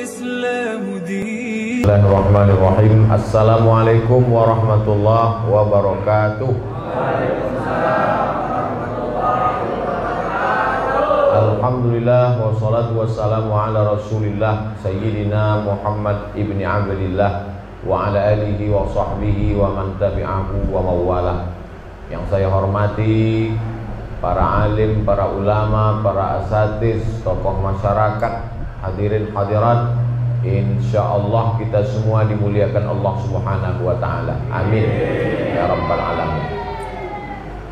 الإسلام دين. Bismillahirrahmanirrahim. Assalamualaikum warahmatullahi wabarakatuh. Alhamdulillah wassalatu wassalamu ala rasulillah Sayyidina Muhammad ibni Abdillah wa ala alihi wa sahbihi wa man tabi'ahu wa mawalah. Yang saya hormati para alim, para ulama, para asatiz, tokoh masyarakat, hadirin hadirat, insyaallah kita semua dimuliakan Allah Subhanahu wa taala. Amin ya rabbal alamin.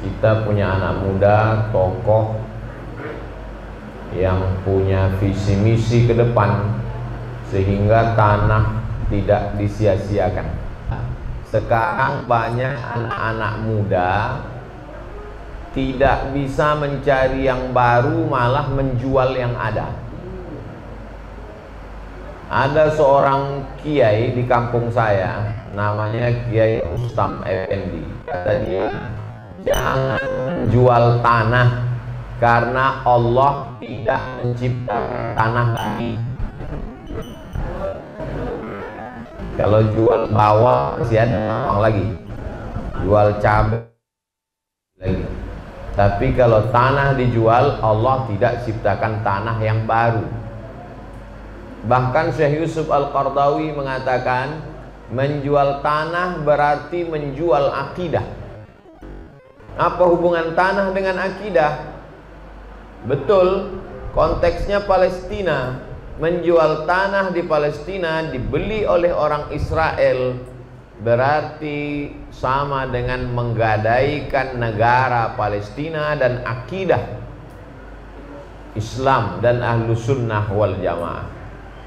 Kita punya anak muda, tokoh yang punya visi misi ke depan sehingga tanah tidak disia-siakan. Sekarang banyak anak-anak muda tidak bisa mencari yang baru, malah menjual yang ada. Ada seorang kiai di kampung saya, namanya Kiai Ustam Effendi. Kata dia, jangan jual tanah karena Allah tidak menciptakan tanah lagi. Kalau jual bawang masih ada uang lagi, jual cabai lagi. Tapi kalau tanah dijual, Allah tidak ciptakan tanah yang baru. Bahkan Syekh Yusuf Al-Qardawi mengatakan, menjual tanah berarti menjual akidah. Apa hubungan tanah dengan akidah? Betul, konteksnya Palestina. Menjual tanah di Palestina dibeli oleh orang Israel berarti sama dengan menggadaikan negara Palestina dan akidah Islam dan ahlu sunnah wal jamaah.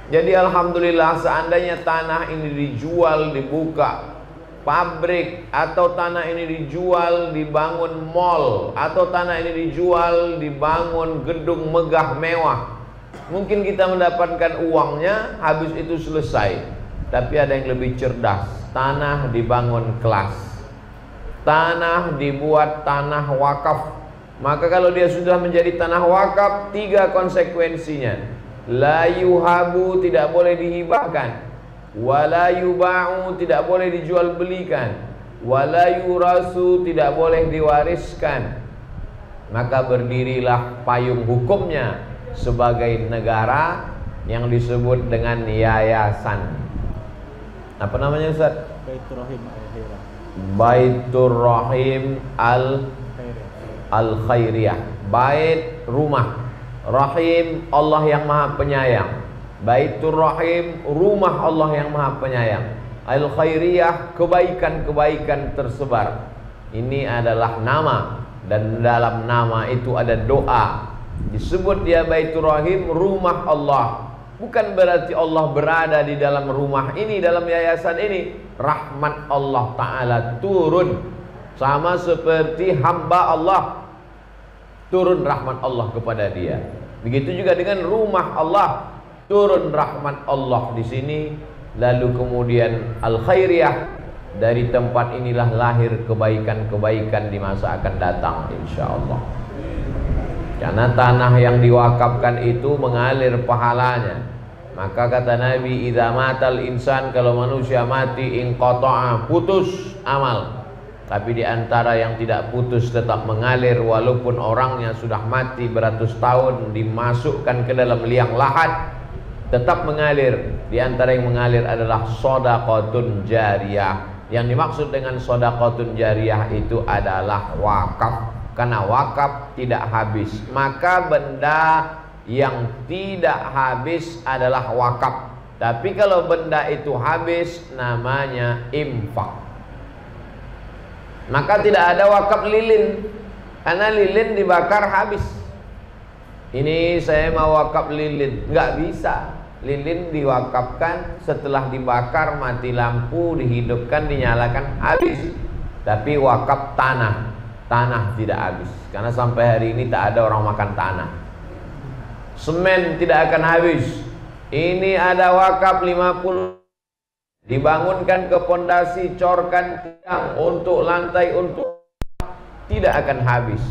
Jadi alhamdulillah, seandainya tanah ini dijual, dibuka pabrik, atau tanah ini dijual, dibangun mall, atau tanah ini dijual, dibangun gedung megah mewah, mungkin kita mendapatkan uangnya, habis itu selesai. Tapi ada yang lebih cerdas. Tanah dibangun kelas, tanah dibuat tanah wakaf. Maka kalau dia sudah menjadi tanah wakaf, 3 konsekuensinya: la yuhabu, tidak boleh dihibahkan; wala yuba'u, tidak boleh dijual belikan; wala yurasu, tidak boleh diwariskan. Maka berdirilah payung hukumnya sebagai negara yang disebut dengan yayasan. Apa namanya Ustaz? Baitur Rahim Al-Khairiyah. Baitur Rahim Al-Khairiyah. Bait rumah, Rahim Allah yang Maha Penyayang. Baitur Rahim rumah Allah yang Maha Penyayang. Al-Khairiyah kebaikan-kebaikan tersebar. Ini adalah nama, dan dalam nama itu ada doa. Disebut dia Baitur Rahim, rumah Allah. Bukan berarti Allah berada di dalam rumah ini, dalam yayasan ini. Rahmat Allah Ta'ala turun, sama seperti hamba Allah turun rahmat Allah kepada dia. Begitu juga dengan rumah Allah, turun rahmat Allah di sini. Lalu kemudian Al-Khairiyah, dari tempat inilah lahir kebaikan-kebaikan di masa akan datang insyaallah. Karena tanah yang diwakafkan itu mengalir pahalanya. Maka kata Nabi, idza matal insan, kalau manusia mati, inqata'a, putus amal. Tapi di antara yang tidak putus tetap mengalir, walaupun orangnya sudah mati beratus tahun, dimasukkan ke dalam liang lahat, tetap mengalir. Di antara yang mengalir adalah shadaqatun jariyah. Yang dimaksud dengan shadaqatun jariyah itu adalah wakaf. Karena wakaf tidak habis. Maka benda yang tidak habis adalah wakaf. Tapi kalau benda itu habis, namanya infak. Maka tidak ada wakaf lilin, karena lilin dibakar habis. Ini saya mau wakaf lilin, nggak bisa. Lilin diwakafkan setelah dibakar, mati lampu, dihidupkan, dinyalakan, habis. Tapi wakaf tanah, tanah tidak habis, karena sampai hari ini tak ada orang makan tanah. Semen tidak akan habis. Ini ada wakaf 50, dibangunkan ke pondasi, corkan tiang, untuk lantai, untuk, tidak akan habis.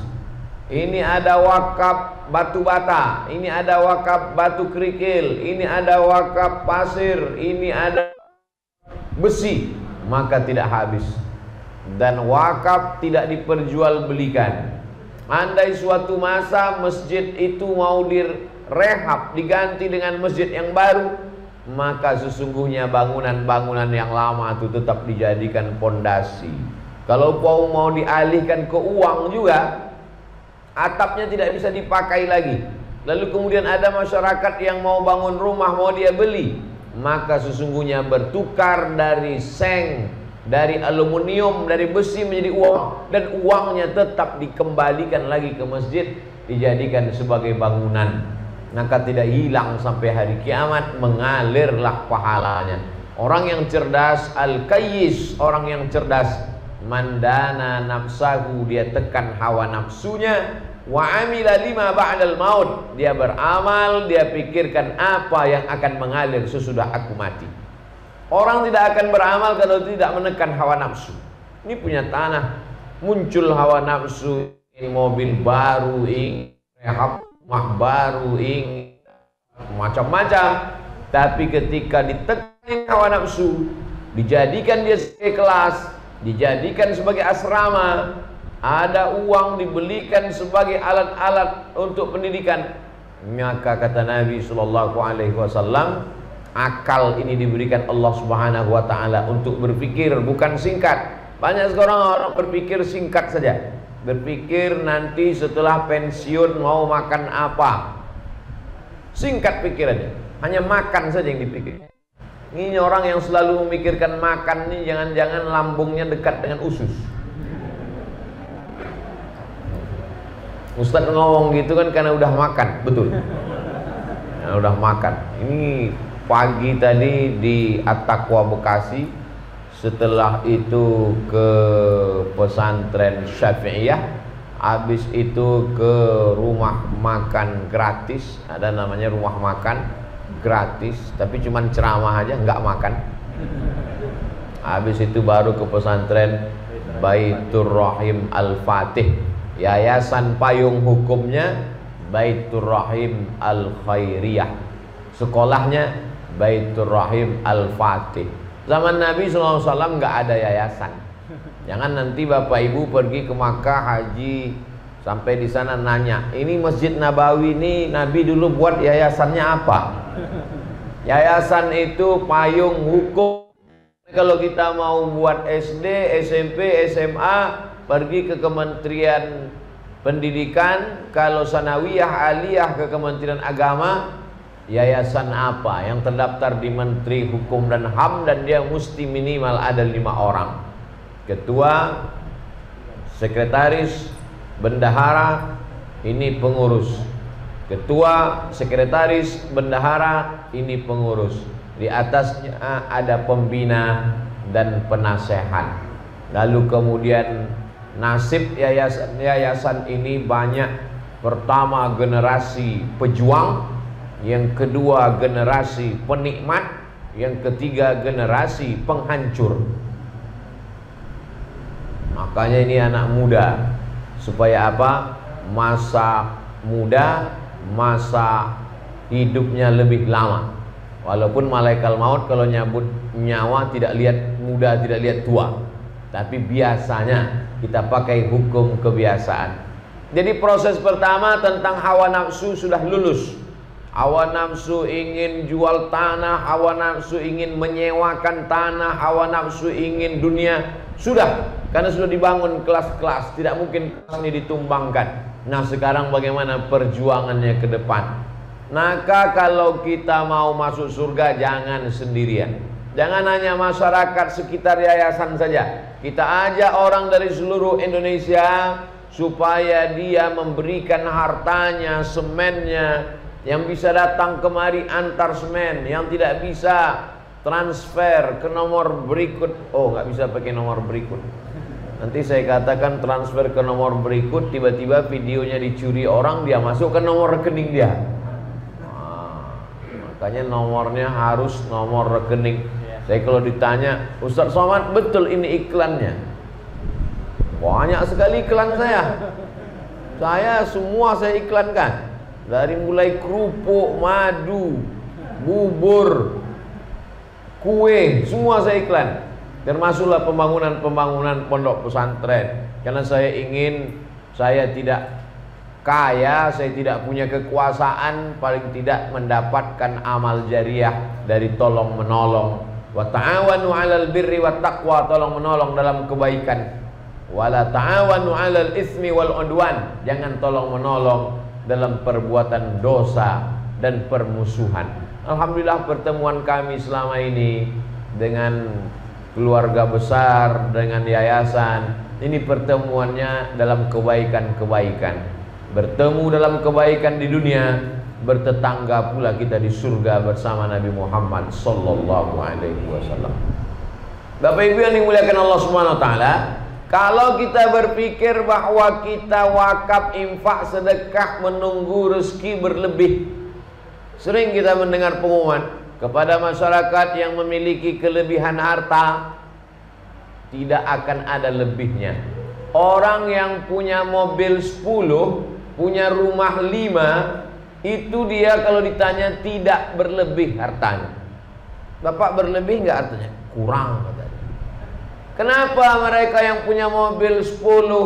ini ada wakaf batu bata, ini ada wakaf batu kerikil, ini ada wakaf pasir, ini ada besi, maka tidak habis. Dan wakaf tidak diperjualbelikan. Andai suatu masa masjid itu mau direhab, diganti dengan masjid yang baru, maka sesungguhnya bangunan-bangunan yang lama itu tetap dijadikan pondasi. Kalau mau dialihkan ke uang juga, atapnya tidak bisa dipakai lagi. Lalu kemudian ada masyarakat yang mau bangun rumah, mau dia beli, maka sesungguhnya bertukar dari seng, dari aluminium, dari besi menjadi uang, dan uangnya tetap dikembalikan lagi ke masjid, dijadikan sebagai bangunan. Maka tidak hilang sampai hari kiamat, mengalirlah pahalanya. Orang yang cerdas, al-kayyis, orang yang cerdas, mandana nafsahu, dia tekan hawa nafsunya, wa amila lima ba'dal maut, dia beramal, dia pikirkan apa yang akan mengalir sesudah aku mati. Orang tidak akan beramal kalau tidak menekan hawa nafsu. Ini punya tanah, muncul hawa nafsu, ini mobil baru, ini rumah baru, ini macam-macam. Tapi ketika ditekan hawa nafsu, dijadikan dia sebagai kelas, dijadikan sebagai asrama, ada uang dibelikan sebagai alat-alat untuk pendidikan, maka kata Nabi SAW, akal ini diberikan Allah Subhanahu wa Ta'ala untuk berpikir, bukan singkat. Banyak sekarang orang berpikir singkat saja, berpikir nanti setelah pensiun mau makan apa, singkat pikirannya, hanya makan saja yang dipikir. Ini orang yang selalu memikirkan makan ini, jangan-jangan lambungnya dekat dengan usus. Ustadz ngomong gitu kan karena udah makan, betul. Karena udah makan. Ini pagi tadi di At-Taqwa Bekasi, setelah itu ke pesantren Syafi'iyah, habis itu ke rumah makan gratis, ada namanya rumah makan gratis, tapi cuman ceramah aja, nggak makan. Habis itu baru ke pesantren Baitur Rahim Al-Fatih, yayasan payung hukumnya Baitur Rahim Al-Khairiyah, sekolahnya Baitur Rahim Al-Fatih. Zaman Nabi SAW nggak ada yayasan. Jangan nanti Bapak Ibu pergi ke Makkah haji, sampai di sana nanya, ini Masjid Nabawi ini Nabi dulu buat yayasannya apa? Yayasan itu payung hukum. Kalau kita mau buat SD, SMP, SMA, pergi ke Kementerian Pendidikan. Kalau sanawiyah, aliyah ke Kementerian Agama. Yayasan apa yang terdaftar di Menteri Hukum dan HAM, dan dia mesti minimal ada 5 orang. Ketua, sekretaris, bendahara, ini pengurus. Ketua, sekretaris, bendahara, ini pengurus. Di atasnya ada pembina dan penasehat. Lalu kemudian nasib yayasan ini banyak. Pertama generasi pejuang, yang kedua generasi penikmat, yang ketiga generasi penghancur. Makanya ini anak muda, supaya apa? Masa muda, masa hidupnya lebih lama. Walaupun malaikat maut kalau nyabut nyawa tidak lihat muda, tidak lihat tua, tapi biasanya kita pakai hukum kebiasaan. Jadi proses pertama tentang hawa nafsu sudah lulus. Hawa nafsu ingin jual tanah, hawa nafsu ingin menyewakan tanah, hawa nafsu ingin dunia, sudah, karena sudah dibangun kelas-kelas, tidak mungkin kelas ini ditumbangkan. Nah sekarang bagaimana perjuangannya ke depan? Maka kalau kita mau masuk surga, jangan sendirian. Jangan hanya masyarakat sekitar yayasan saja. Kita ajak orang dari seluruh Indonesia supaya dia memberikan hartanya, semennya, yang bisa datang kemari antar semen, yang tidak bisa transfer ke nomor berikut. Oh, nggak bisa pakai nomor berikut. Nanti saya katakan transfer ke nomor berikut, tiba-tiba videonya dicuri orang, dia masuk ke nomor rekening dia. Makanya nomornya harus nomor rekening. Saya kalau ditanya, Ustaz Somad, betul ini iklannya? Banyak sekali iklan saya. Saya semua saya iklankan. Dari mulai kerupuk, madu, bubur, kue, semua saya iklan. Termasuklah pembangunan pondok pesantren. Karena saya tidak kaya, saya tidak punya kekuasaan, paling tidak mendapatkan amal jariah dari tolong menolong. Wa ta'awanu 'alal birri wat taqwa, tolong menolong dalam kebaikan. Wala ta'awanu 'alal ismi wal 'udwan, jangan tolong menolong dalam perbuatan dosa dan permusuhan. Alhamdulillah pertemuan kami selama ini dengan keluarga besar, dengan yayasan, ini pertemuannya dalam kebaikan-kebaikan. Bertemu dalam kebaikan di dunia, bertetangga pula kita di surga bersama Nabi Muhammad sallallahu alaihi wasallam. Bapak Ibu yang dimuliakan Allah Subhanahu wa taala, kalau kita berpikir bahwa kita wakaf, infak, sedekah menunggu rezeki berlebih, sering kita mendengar pengumuman kepada masyarakat yang memiliki kelebihan harta, tidak akan ada lebihnya. Orang yang punya mobil 10, punya rumah 5, itu dia kalau ditanya tidak berlebih hartanya. Bapak berlebih nggak artinya? Kurang katanya. Kenapa mereka yang punya mobil 10,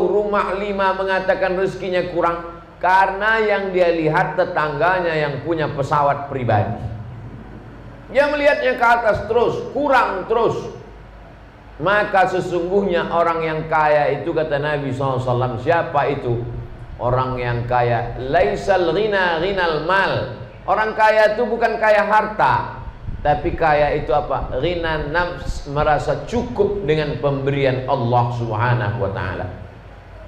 rumah 5 mengatakan rezekinya kurang? Karena yang dia lihat tetangganya yang punya pesawat pribadi. Dia melihatnya ke atas terus, kurang terus. Maka sesungguhnya orang yang kaya itu, kata Nabi SAW, siapa itu? Orang yang kaya, laisal ghina ghinal mal. Orang kaya itu bukan kaya harta, tapi kaya itu apa? Ghina nafs, merasa cukup dengan pemberian Allah Subhanahu wa taala.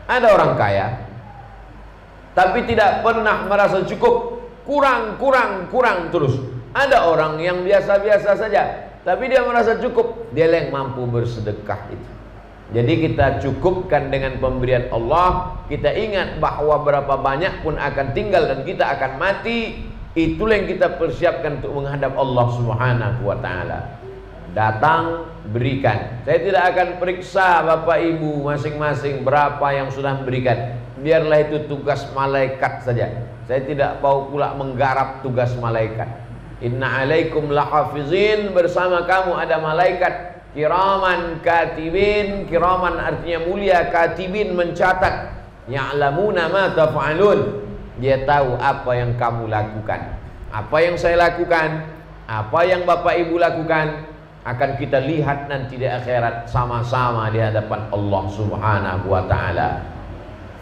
Ada orang kaya tapi tidak pernah merasa cukup, kurang terus. Ada orang yang biasa-biasa saja tapi dia merasa cukup, dia yang mampu bersedekah itu. Jadi kita cukupkan dengan pemberian Allah. Kita ingat bahwa berapa banyak pun akan tinggal dan kita akan mati. Itulah yang kita persiapkan untuk menghadap Allah Subhanahu wa taala. Datang, berikan. Saya tidak akan periksa Bapak Ibu masing-masing berapa yang sudah memberikan. Biarlah itu tugas malaikat saja. Saya tidak mau pula menggarap tugas malaikat. Inna alaikum lahafizin, bersama kamu ada malaikat kiraman katibin. Kiraman artinya mulia, katibin mencatat. Ya'lamuna ma taf'alun, dia tahu apa yang kamu lakukan. Apa yang saya lakukan, apa yang Bapak Ibu lakukan, akan kita lihat nanti di akhirat sama-sama di hadapan Allah Subhanahu wa taala.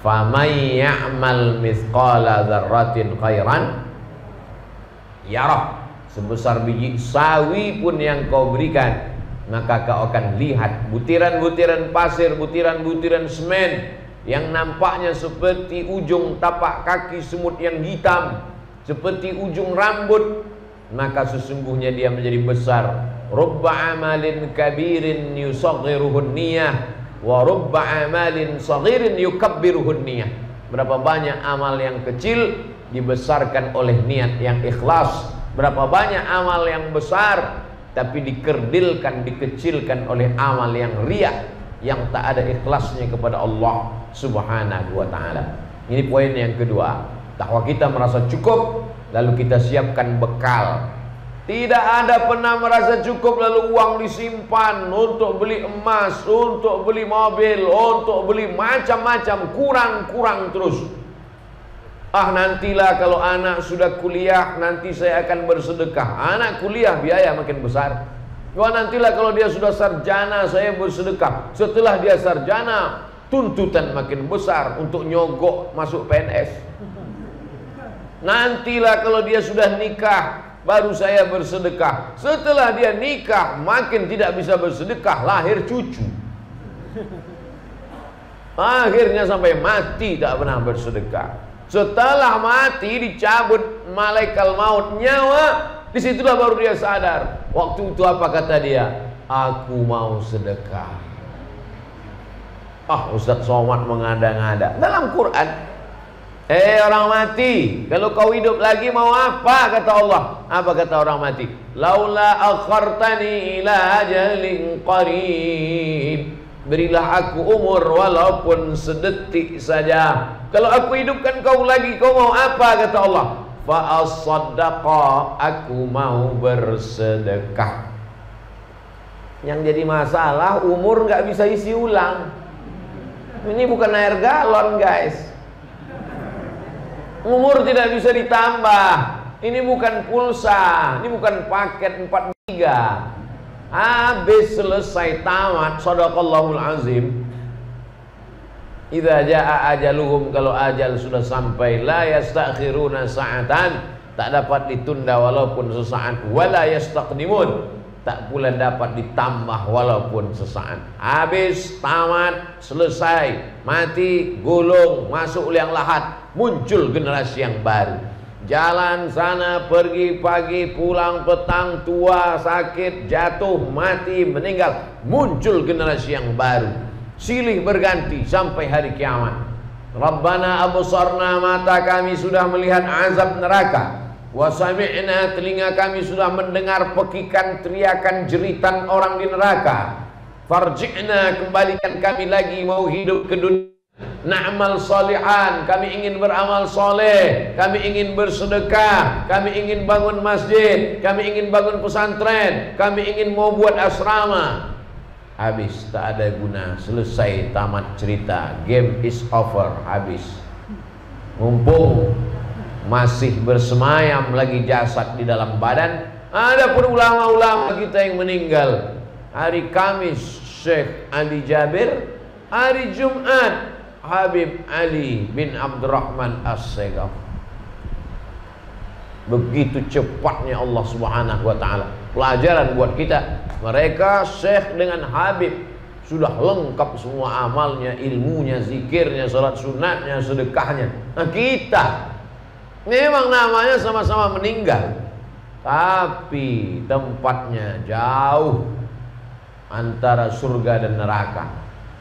Faman ya'mal mithqala dzarratin khairan yarah. Sebesar biji sawi pun yang kau berikan, maka kau akan lihat butiran-butiran pasir, butiran-butiran semen yang nampaknya seperti ujung tapak kaki semut yang hitam, seperti ujung rambut, maka sesungguhnya dia menjadi besar. Rubba amalin kabirin yusaghiruhun niyah wa rubba amalin saghirin yukabbiruhun niyah. Berapa banyak amal yang kecil dibesarkan oleh niat yang ikhlas. Berapa banyak amal yang besar tapi dikerdilkan, dikecilkan oleh amal yang riya, yang tak ada ikhlasnya kepada Allah Subhanahu wa taala. Ini poin yang kedua. Bahwa kita merasa cukup, lalu kita siapkan bekal. Tidak ada pernah merasa cukup lalu uang disimpan untuk beli emas, untuk beli mobil, untuk beli macam-macam, kurang terus. Ah, nantilah kalau anak sudah kuliah, nanti saya akan bersedekah. Anak kuliah biaya makin besar. Wah, nantilah kalau dia sudah sarjana, saya bersedekah. Setelah dia sarjana, tuntutan makin besar untuk nyogok masuk PNS. Nantilah kalau dia sudah nikah, baru saya bersedekah. Setelah dia nikah, makin tidak bisa bersedekah, lahir cucu. Akhirnya sampai mati tak pernah bersedekah. Setelah mati dicabut malaikat maut nyawa, disitulah baru dia sadar. Waktu itu apa kata dia? Aku mau sedekah. Ah, Ustaz Somad mengada-ngada. Dalam Quran, orang mati, kalau kau hidup lagi mau apa? Kata Allah. Apa kata orang mati? Laula akhartani ila ajalin qarib, berilah aku umur walaupun sedetik saja. Kalau aku hidupkan kau lagi, kau mau apa? Kata Allah, fa as-saddaqa, aku mau bersedekah. Yang jadi masalah, umur nggak bisa isi ulang. Ini bukan air galon, guys. Umur tidak bisa ditambah. Ini bukan pulsa, ini bukan paket 4 giga. Habis, selesai, tamat. Shadaqallahul azim. Idza jaa ajaluhum, kalau ajal sudah sampai, la yastakhiruna sa'atan, tak dapat ditunda walaupun sesaat, wala yastaqdimun, tak pula dapat ditambah walaupun sesaat. Habis, tamat, selesai, mati, gulung, masuk liang lahat, muncul generasi yang baru. Jalan sana, pergi pagi, pulang petang, tua, sakit, jatuh, mati, meninggal, muncul generasi yang baru. Silih berganti sampai hari kiamat. Rabbana absarna, mata kami sudah melihat azab neraka. Wa sami'na, telinga kami sudah mendengar pekikan, teriakan, jeritan orang di neraka. Farji'na, kembalikan kami lagi, mau hidup ke dunia. Na'mal salihan, kami ingin beramal soleh, kami ingin bersedekah, kami ingin bangun masjid, kami ingin bangun pesantren, kami ingin mau buat asrama. Habis, tak ada guna, selesai, tamat cerita, game is over, habis. Mumpung masih bersemayam lagi jasad di dalam badan, ada pun ulama-ulama kita yang meninggal. Hari Kamis Syekh Ali Jabir, hari Jumat Habib Ali bin Abdurrahman As-Segaf. Begitu cepatnya Allah Subhanahu wa ta'ala. Pelajaran buat kita. Mereka Syekh dengan Habib sudah lengkap semua amalnya, ilmunya, zikirnya, salat sunatnya, sedekahnya. Nah, kita memang namanya sama-sama meninggal, tapi tempatnya jauh antara surga dan neraka.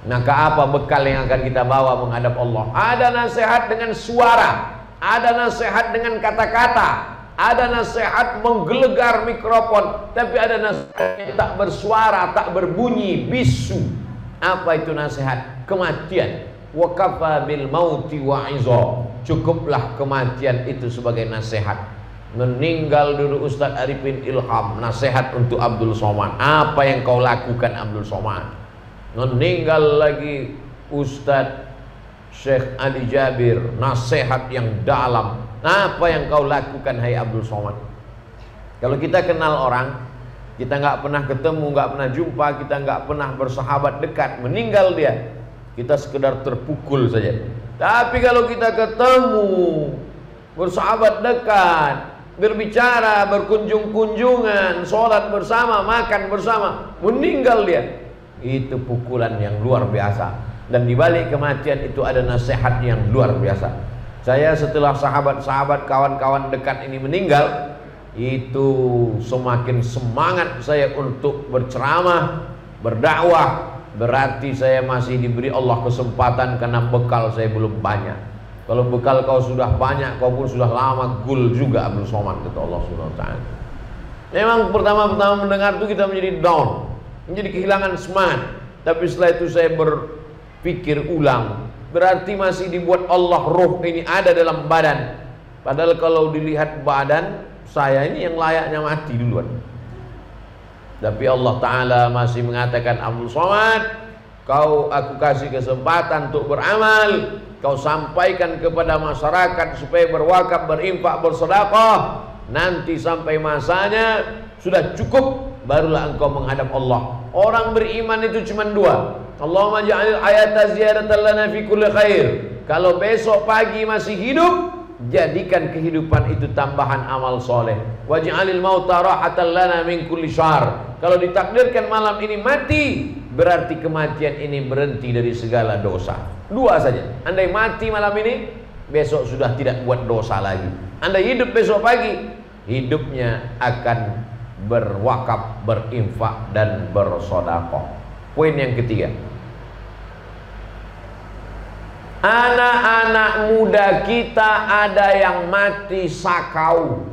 Maka apa bekal yang akan kita bawa menghadap Allah? Ada nasihat dengan suara, ada nasihat dengan kata-kata, ada nasihat menggelegar mikrofon, tapi ada nasihat yang tak bersuara, tak berbunyi, bisu. Apa itu nasihat? Kematian. Wa kafa bil mauti wa'iza. Cukuplah kematian itu sebagai nasihat. Meninggal dulu Ustadz Arifin Ilham, nasihat untuk Abdul Somad. Apa yang kau lakukan Abdul Somad? Meninggal lagi Ustadz Syekh Ali Jabir, nasihat yang dalam. Apa yang kau lakukan hai Abdul Somad? Kalau kita kenal orang, kita nggak pernah ketemu, nggak pernah jumpa, kita nggak pernah bersahabat dekat, meninggal dia, kita sekedar terpukul saja. Tapi kalau kita ketemu, bersahabat dekat, berbicara, berkunjung-kunjungan, sholat bersama, makan bersama, meninggal dia, itu pukulan yang luar biasa. Dan di balik kematian itu ada nasihat yang luar biasa. Saya setelah sahabat-sahabat, kawan-kawan dekat ini meninggal, itu semakin semangat saya untuk berceramah, berdakwah. Berarti saya masih diberi Allah kesempatan karena bekal saya belum banyak. Kalau bekal kau sudah banyak, kau pun sudah lama gul juga Abdul Somad, kata Allah Subhanahu wa ta'ala. Memang pertama-tama mendengar itu kita menjadi down, menjadi kehilangan semangat. Tapi setelah itu saya berpikir ulang, berarti masih dibuat Allah roh ini ada dalam badan. Padahal kalau dilihat badan saya ini yang layaknya mati duluan. Tapi Allah Ta'ala masih mengatakan, Abdul Somad, kau aku kasih kesempatan untuk beramal, kau sampaikan kepada masyarakat supaya berwakaf, berinfak, bersedekah. Nanti sampai masanya sudah cukup, barulah engkau menghadap Allah. Orang beriman itu cuma dua. Allahumma ja'alil hayata ziyadatan lana fi kulli khair. Kalau besok pagi masih hidup, jadikan kehidupan itu tambahan amal soleh. Waj'alil mauta rahatan lana min kulli syarr. Kalau ditakdirkan malam ini mati, berarti kematian ini berhenti dari segala dosa. Dua saja. Andai mati malam ini, besok sudah tidak buat dosa lagi. Andai hidup besok pagi, hidupnya akan berwakaf, berinfak, dan bersedekah. Poin yang ketiga, anak-anak muda kita ada yang mati sakau,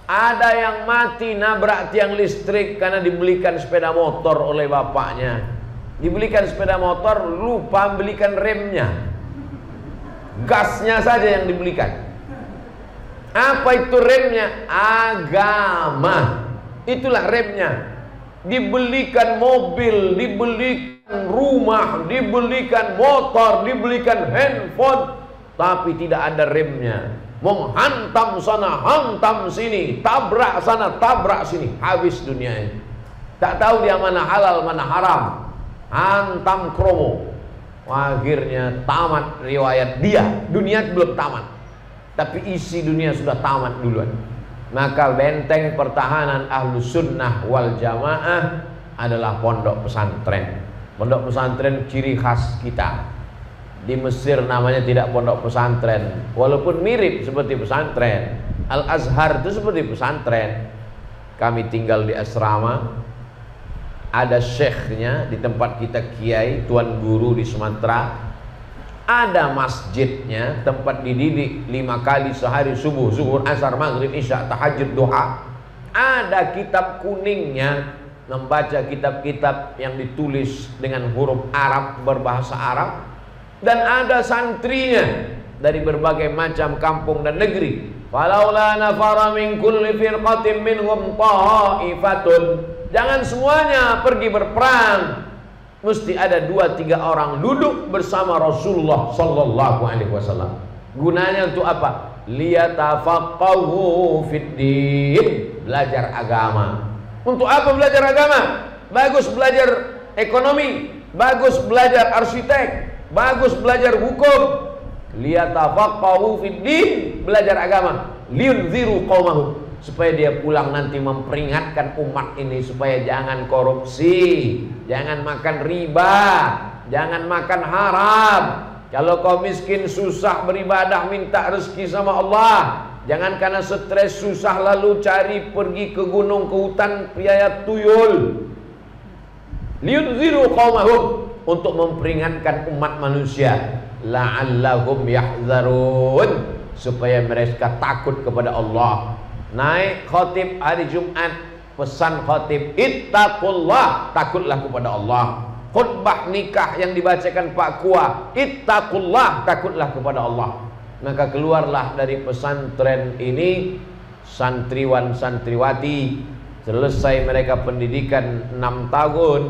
ada yang mati nabrak tiang listrik karena dibelikan sepeda motor oleh bapaknya. Dibelikan sepeda motor, lupa belikan remnya. gasnya saja yang dibelikan. Apa itu remnya? Agama. Itulah remnya. Dibelikan mobil, dibelikan rumah, dibelikan motor, dibelikan handphone, tapi tidak ada remnya. Menghantam sana, hantam sini, tabrak sana, tabrak sini, habis dunia ini. Tak tahu dia mana halal, mana haram. Hantam kromo. Akhirnya tamat riwayat dia. Dunia belum tamat, tapi isi dunia sudah tamat duluan. Maka benteng pertahanan Ahlus Sunnah wal Jamaah adalah pondok pesantren. Pondok pesantren ciri khas kita. Di Mesir namanya tidak pondok pesantren, walaupun mirip seperti pesantren. Al-Azhar itu seperti pesantren. Kami tinggal di asrama, ada syekhnya di tempat kita kiai, tuan guru di Sumatera. Ada masjidnya, tempat dididik 5 kali sehari, subuh, zuhur, asar, maghrib, isya, tahajud, duha. Ada kitab kuningnya, membaca kitab-kitab yang ditulis dengan huruf Arab, berbahasa Arab. Dan ada santrinya dari berbagai macam kampung dan negeri. Falaula nafara min kulli firqatin minhum ta'ifatun. Jangan semuanya pergi berperang. Mesti ada 2-3 orang duduk bersama Rasulullah sallallahu alaihi wasallam. Gunanya untuk apa? Liyatafaqahu fid din. Belajar agama. Untuk apa belajar agama? Bagus belajar ekonomi, bagus belajar arsitek, bagus belajar hukum. Liyatafaqahu fid din, belajar agama. Liyunziru qaumahum, supaya dia pulang nanti memperingatkan umat ini supaya jangan korupsi, jangan makan riba, jangan makan haram. Kalau kau miskin susah beribadah, minta rezeki sama Allah. Jangan karena stres susah lalu cari pergi ke gunung, ke hutan, piayat tuyul. Liyunziru qaumahum, untuk memperingatkan umat manusia, la'allahum yahzarun, supaya mereka takut kepada Allah. Naik khotib hari Jumat, pesan khotib, ittaqullah, takutlah kepada Allah. Khutbah nikah yang dibacakan Pak Kua, ittaqullah, takutlah kepada Allah. Maka keluarlah dari pesantren ini santriwan santriwati, selesai mereka pendidikan 6 tahun,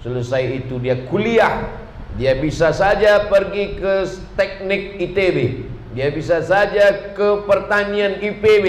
selesai itu dia kuliah. Dia bisa saja pergi ke teknik ITB, dia bisa saja ke pertanian IPB,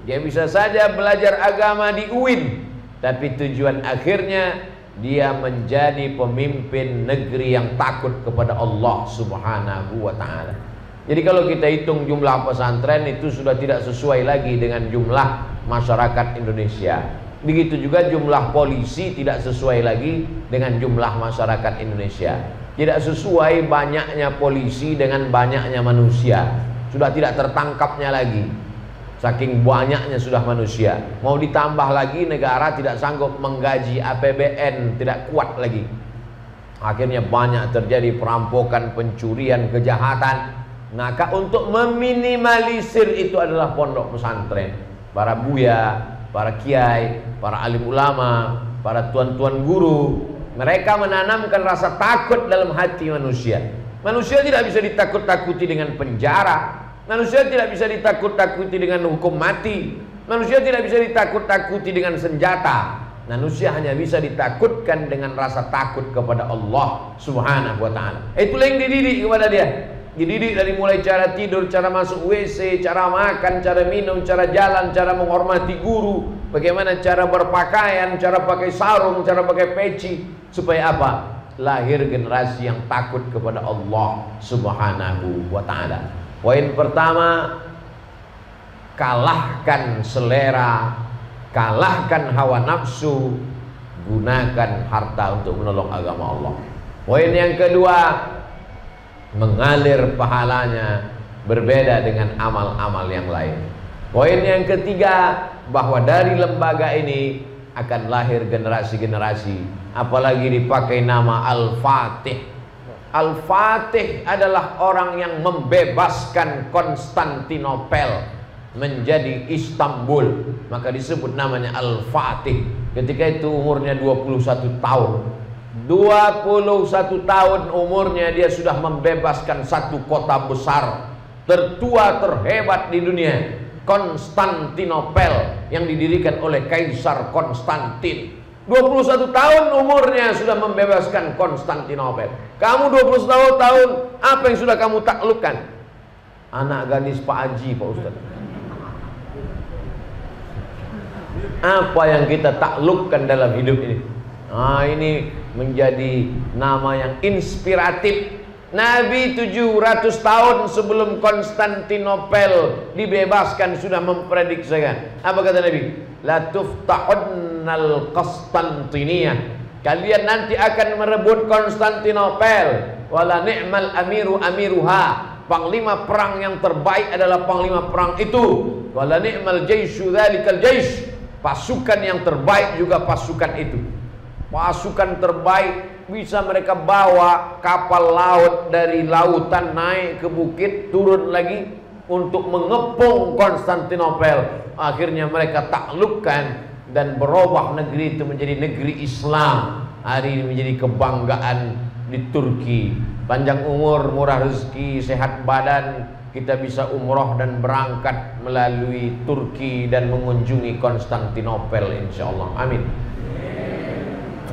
dia bisa saja belajar agama di UIN, tapi tujuan akhirnya dia menjadi pemimpin negeri yang takut kepada Allah Subhanahu wa ta'ala. Jadi kalau kita hitung jumlah pesantren itu sudah tidak sesuai lagi dengan jumlah masyarakat Indonesia. Begitu juga jumlah polisi tidak sesuai lagi dengan jumlah masyarakat Indonesia. Tidak sesuai banyaknya polisi dengan banyaknya manusia. Sudah tidak tertangkapnya lagi, saking banyaknya sudah manusia. Mau ditambah lagi, negara tidak sanggup menggaji APBN, tidak kuat lagi. Akhirnya banyak terjadi perampokan, pencurian, kejahatan. Maka untuk meminimalisir itu adalah pondok pesantren. Para buya, para kiai, para alim ulama, para tuan-tuan guru, mereka menanamkan rasa takut dalam hati manusia. Manusia tidak bisa ditakut-takuti dengan penjara. Manusia tidak bisa ditakut-takuti dengan hukum mati. Manusia tidak bisa ditakut-takuti dengan senjata. Manusia hanya bisa ditakutkan dengan rasa takut kepada Allah Subhanahu wa ta'ala. Itulah yang dididik kepada dia. Dididik dari mulai cara tidur, cara masuk WC, cara makan, cara minum, cara jalan, cara menghormati guru, bagaimana cara berpakaian, cara pakai sarung, cara pakai peci. Supaya apa? Lahir generasi yang takut kepada Allah Subhanahu wa ta'ala. Poin pertama, kalahkan selera, kalahkan hawa nafsu, gunakan harta untuk menolong agama Allah. Poin yang kedua, mengalir pahalanya berbeda dengan amal-amal yang lain. Poin yang ketiga, bahwa dari lembaga ini akan lahir generasi-generasi, apalagi dipakai nama Al-Fatih. Al-Fatih adalah orang yang membebaskan Konstantinopel menjadi Istanbul, maka disebut namanya Al-Fatih. Ketika itu umurnya 21 tahun. 21 tahun umurnya dia sudah membebaskan satu kota besar tertua terhebat di dunia, Konstantinopel, yang didirikan oleh Kaisar Konstantin. 21 tahun umurnya sudah membebaskan Konstantinopel. Kamu 21 tahun, apa yang sudah kamu taklukkan? Anak gadis Pak Haji, Pak Ustaz. Apa yang kita taklukkan dalam hidup ini? Nah, ini menjadi nama yang inspiratif. Nabi 700 tahun sebelum Konstantinopel dibebaskan sudah memprediksikan. Apa kata Nabi? La tufta'unnal Konstantiniyah. Kalian nanti akan merebut Konstantinopel. Wala ni'mal amiru amiruha. Panglima perang yang terbaik adalah panglima perang itu. Wala ni'mal jaisyu dzalikal jais. Pasukan yang terbaik juga pasukan itu. Pasukan terbaik bisa mereka bawa kapal laut dari lautan naik ke bukit, turun lagi untuk mengepung Konstantinopel. Akhirnya mereka taklukkan dan berubah negeri itu menjadi negeri Islam. Hari ini menjadi kebanggaan di Turki. Panjang umur, murah rezeki, sehat badan, kita bisa umroh dan berangkat melalui Turki dan mengunjungi Konstantinopel insyaallah. Amin.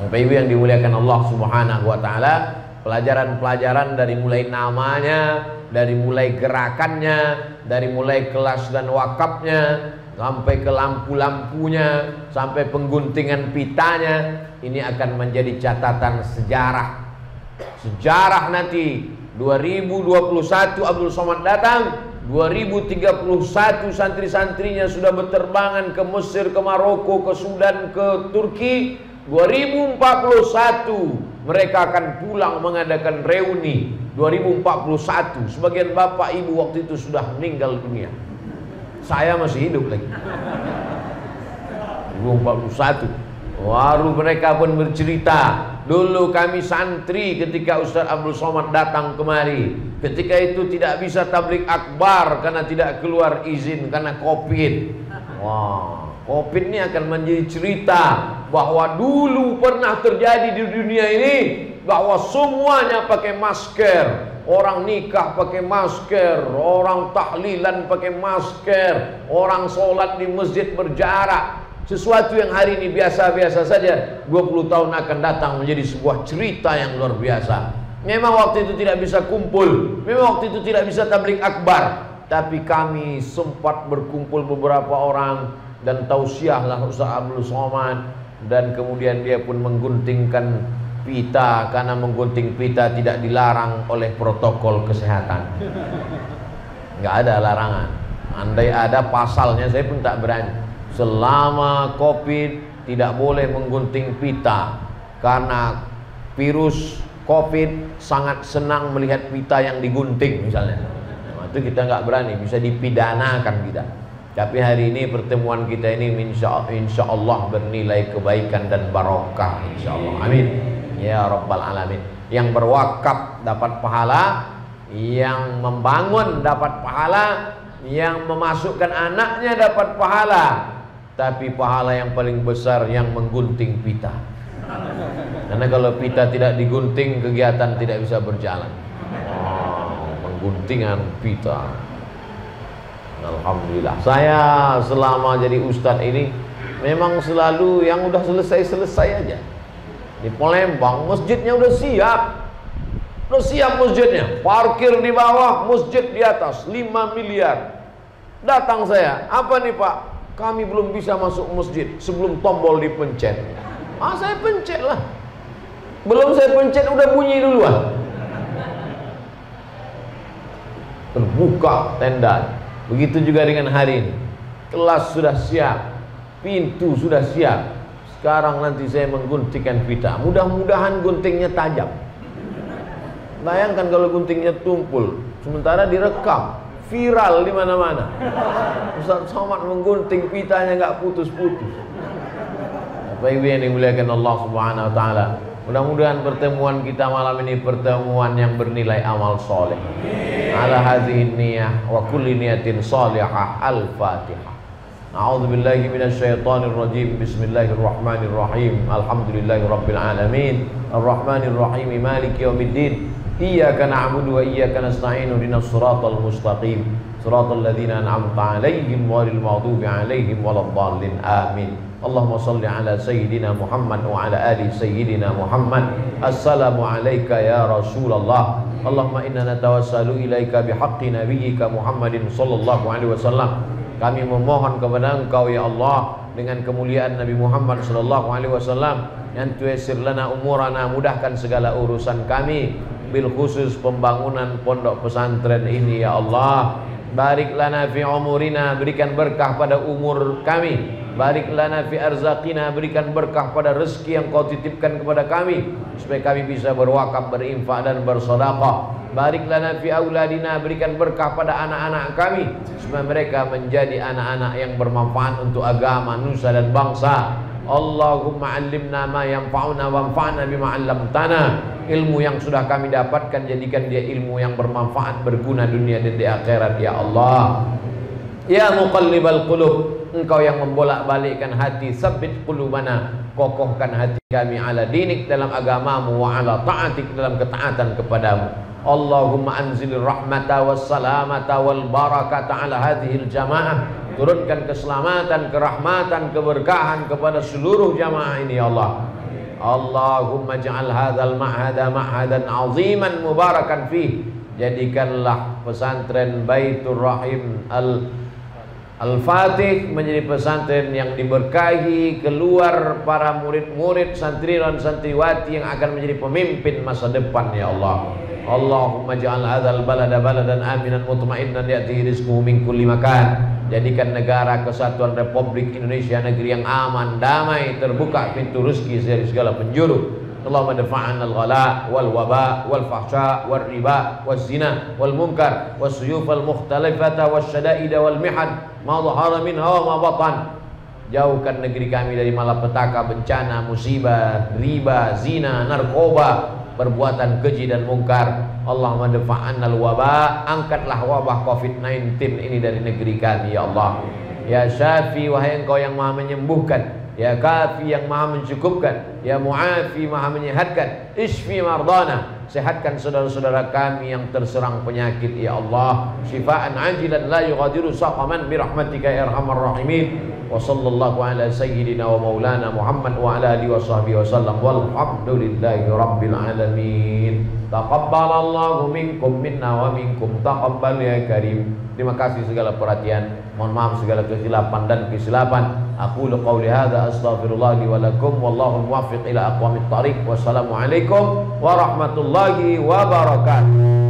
Bapak Ibu yang dimuliakan Allah Subhanahu wa taala, pelajaran-pelajaran dari mulai namanya, dari mulai gerakannya, dari mulai kelas dan wakafnya, sampai ke lampu-lampunya, sampai pengguntingan pitanya, ini akan menjadi catatan sejarah. Sejarah nanti 2021 Abdul Somad datang, 2031 santri-santrinya sudah berterbangan ke Mesir, ke Maroko, ke Sudan, ke Turki. 2041 mereka akan pulang mengadakan reuni. 2041 sebagian bapak ibu waktu itu sudah meninggal dunia. Saya masih hidup lagi. 2041 baru mereka pun bercerita, dulu kami santri ketika Ustaz Abdul Somad datang kemari. Ketika itu tidak bisa tablik akbar karena tidak keluar izin karena Covid. Wah, Covid ini akan menjadi cerita bahwa dulu pernah terjadi di dunia ini, bahwa semuanya pakai masker. Orang nikah pakai masker, orang tahlilan pakai masker, orang sholat di masjid berjarak. Sesuatu yang hari ini biasa-biasa saja, 20 tahun akan datang menjadi sebuah cerita yang luar biasa. Memang waktu itu tidak bisa kumpul, memang waktu itu tidak bisa tablik akbar, tapi kami sempat berkumpul beberapa orang dan tausiahlah Ustaz Abdul Somad, dan kemudian dia pun mengguntingkan pita, karena menggunting pita tidak dilarang oleh protokol kesehatan. Nggak ada larangan. Andai ada pasalnya saya pun tak berani. Selama Covid tidak boleh menggunting pita, karena virus Covid sangat senang melihat pita yang digunting misalnya. Nah, itu kita nggak berani, bisa dipidanakan kita. Tapi hari ini pertemuan kita ini insya Allah bernilai kebaikan dan barokah insya Allah. Amin ya rabbal alamin. Yang berwakaf dapat pahala, yang membangun dapat pahala, yang memasukkan anaknya dapat pahala. Tapi pahala yang paling besar yang menggunting pita. Karena kalau pita tidak digunting, kegiatan tidak bisa berjalan. Pengguntingan pita. Alhamdulillah. Saya selama jadi ustadz ini memang selalu yang udah selesai aja. Di Palembang masjidnya udah siap. Udah siap masjidnya. Parkir di bawah, masjid di atas, 5 miliar. Datang saya, apa nih Pak? Kami belum bisa masuk masjid sebelum tombol dipencet. Saya pencet lah. Belum saya pencet udah bunyi duluan. Terbuka tenda. Begitu juga dengan hari ini. Kelas sudah siap, pintu sudah siap. Sekarang nanti saya mengguntingkan pita. Mudah-mudahan guntingnya tajam. Bayangkan kalau guntingnya tumpul, sementara direkam, viral di mana-mana. Ustaz Somad menggunting pitanya nggak putus-putus. Bapak Ibu yang dimuliakan Allah Subhanahu wa taala, mudah-mudahan pertemuan kita malam ini pertemuan yang bernilai amal soleh. Ala hadhihi niyyah wa kulli niyatin salihah. Al-Fatihah. A'udzu billahi minasyaitonir rajim. Bismillahirrahmanirrahim. Alhamdulillahirabbil alamin. Arrahmanir rahim. Maliki yaumiddin. Iyyaka na'budu wa iyyaka nasta'in ihdinas siratal mustaqim siratal ladzina an'amta 'alaihim ghairil maghdubi 'alaihim waladdallin. Amin. Allahumma salli ala sayyidina Muhammad wa ala ali sayyidina Muhammad. Assalamu alayka ya Rasulullah. Allahumma inna natawassalu ilaika bihaqqi nabiyyika Muhammadin sallallahu alaihi wasallam. Kami memohon kepada Engkau ya Allah dengan kemuliaan Nabi Muhammad sallallahu alaihi wasallam, yang tuyassir lana umurana, mudahkan segala urusan kami, bil khusus pembangunan pondok pesantren ini ya Allah. Barik lana fi umurina, berikan berkah pada umur kami. Barik lana fi arzaqina, berikan berkah pada rezeki yang Kau titipkan kepada kami, supaya kami bisa berwakaf, berinfak dan bersedekah. Barik lana fi auladina, berikan berkah pada anak-anak kami, supaya mereka menjadi anak-anak yang bermanfaat untuk agama, nusa dan bangsa. Allahumma 'allimna ma yanfa'una wanfa'na bima 'allamtana. Ilmu yang sudah kami dapatkan, jadikan dia ilmu yang bermanfaat, berguna dunia dan di akhirat ya Allah. Ya muqallibal qulub, Engkau yang membolak-balikkan hati, tsabbit qulubana, kokohkan hati kami ala dinik, dalam agamamu, wa ala ta'atik, dalam ketaatan kepadamu. Allahumma anzilir rahmata was salamata wal barakata ala hadhil jamaah. Turunkan keselamatan, kerahmatan, keberkahan kepada seluruh jamaah ini ya Allah. Allahumma ja'al hadzal ma'hada ma'hadan 'aziman mubarakan fih. Jadikanlah pesantren Baitur Rahim Al-Fatih menjadi pesantren yang diberkahi, keluar para murid-murid, santri dan santriwati yang akan menjadi pemimpin masa depan ya Allah. Allahumma ja'al hadzal balada baladan aminan mutmainnan ya'tihi rizquhu min kulli makan. Jadikan negara kesatuan Republik Indonesia negeri yang aman, damai, terbuka pintu rezeki dari segala penjuru. Allahumma dafa'an al-ghala wal waba wal fahsya wal riba wal zina wal munkar wal suyuf al mukhtalifata wal syada'ida wal mihan ma dhahara minha wa ma batan. Jauhkan negeri kami dari malapetaka, bencana, musibah, riba, zina, narkoba, perbuatan keji dan mungkar. Allahumma dafa'an al-waba, angkatlah wabah COVID-19 ini dari negeri kami ya Allah. Ya Syafi, wahai Engkau yang Maha menyembuhkan. Ya Kafi, yang Maha mencukupkan. Ya Mu'afi, Maha menyehatkan. Isfi mardana, sehatkan saudara-saudara kami yang terserang penyakit ya Allah. Syifaan ajilan la yughadiru saqaman birahmatika ya arhamar rahimin. Wa sallallahu ala sayyidina wa maulana Muhammad wa ala alihi wa sahbihi wasallam, walhamdulillahi rabbil alamin. Taqabbalallahu minkum minna wa minkum taqabbal ya karim. Terima kasih segala perhatian. Mohon maaf segala kesilapan dan kesilapan. Aku qauli hadza astaghfirullah li wa lakum, wallahu muwaffiq ila aqwamit thariq. Wassalamualaikum warahmatullahi wabarakatuh.